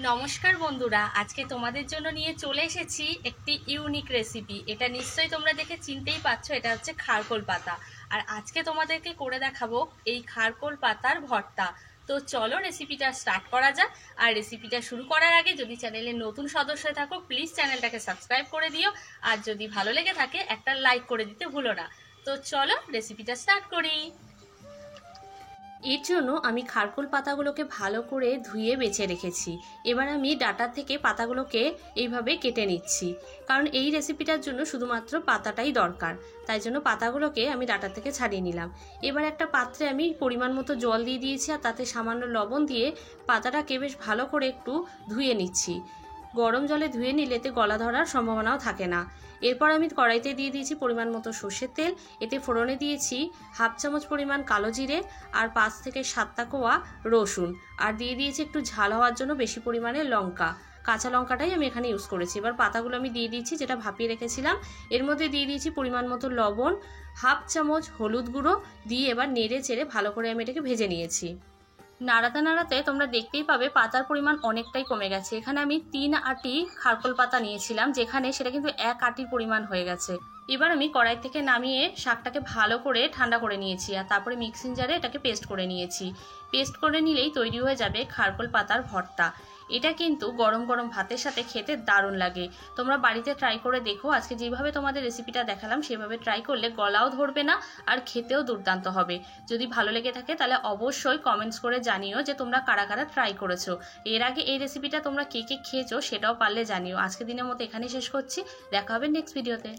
নমস্কার বন্ধুরা, আজকে তোমাদের জন্য নিয়ে চলে এসেছি একটি ইউনিক রেসিপি। এটা নিশ্চয়ই তোমরা দেখে চিনতেই পারছো, এটা হচ্ছে খারকোল পাতা। আর আজকে তোমাদেরকে করে দেখাবো এই খারকোল পাতার ভর্তা। তো চলো রেসিপিটা স্টার্ট করা যাক। আর রেসিপিটা শুরু করার আগে যদি চ্যানেলে নতুন সদস্য থাকো প্লিজ চ্যানেলটাকে সাবস্ক্রাইব করে দিও, আর যদি ভালো লেগে থাকে একটা লাইক করে দিতে ভুলো না। তো চলো রেসিপিটা স্টার্ট করি। এর জন্য আমি খারকোল পাতাগুলোকে ভালো করে ধুয়ে বেছে রেখেছি। এবার আমি ডাঁটা থেকে পাতাগুলোকে এইভাবে কেটে নিচ্ছি, কারণ এই রেসিপিটার জন্য শুধুমাত্র পাতাটাই দরকার। তাই জন্য পাতাগুলোকে আমি ডাঁটা থেকে ছাড়িয়ে নিলাম। এবার একটা পাত্রে আমি পরিমাণ মতো জল দিয়ে দিয়েছি, আর তাতে সামান্য লবণ দিয়ে পাতাটাকে বেশ ভালো করে একটু ধুয়ে নিচ্ছি। গরম জলে ধুয়ে নিলে এতে গলা ধরার সম্ভাবনাও থাকে না। এরপর আমি কড়াইতে দিয়ে দিয়েছি পরিমাণ মতো সর্ষের তেল। এতে ফোড়নে দিয়েছি হাফ চামচ পরিমাণ কালো জিরে আর 5 থেকে 7টা কোয়া রসুন, আর দিয়ে দিয়েছি একটু ঝাল হওয়ার জন্য বেশি পরিমাণে লঙ্কা। কাঁচা লঙ্কাটাই আমি এখানে ইউজ করেছি। এবার পাতাগুলো আমি দিয়ে দিয়েছি যেটা ভাপিয়ে রেখেছিলাম। এর মধ্যে দিয়ে দিয়েছি পরিমাণ মতো লবণ, হাফ চামচ হলুদ গুঁড়ো দিয়ে এবার নেড়ে চেড়ে ভালো করে আমি এটাকে ভেজে নিয়েছি। নাড়াতে নাড়াতে তোমরা দেখতেই পাবে পাতার পরিমাণ অনেকটাই কমে গেছে। এখানে আমি 3 আঁটি খারকোল পাতা নিয়েছিলাম, যেখানে সেটা কিন্তু 1 আঁটির পরিমাণ হয়ে গেছে। এবার আমি কড়াই থেকে নামিয়ে শাকটাকে ভালো করে ঠান্ডা করে নিয়েছি, আর তারপরে মিক্সিং জারে এটাকে পেস্ট করে নিয়েছি। পেস্ট করে নিলেই তৈরি হয়ে যাবে খারকোল পাতার ভর্তা। এটা কিন্তু গরম গরম ভাতের সাথে খেতে দারুণ লাগে। তোমরা বাড়িতে ট্রাই করে দেখো। আজকে যেভাবে তোমাদের রেসিপিটা দেখালাম সেভাবে ট্রাই করলে গলাও ধরবে না, আর খেতেও দুর্দান্ত হবে। যদি ভালো লেগে থাকে তাহলে অবশ্যই কমেন্টস করে জানিও যে তোমরা কারা কারা ট্রাই করেছো। এর আগে এই রেসিপিটা তোমরা কে কে খেয়েছো সেটাও পারলে জানিও। আজকে দিনের মতো এখানেই শেষ করছি। দেখা হবে নেক্সট ভিডিওতে।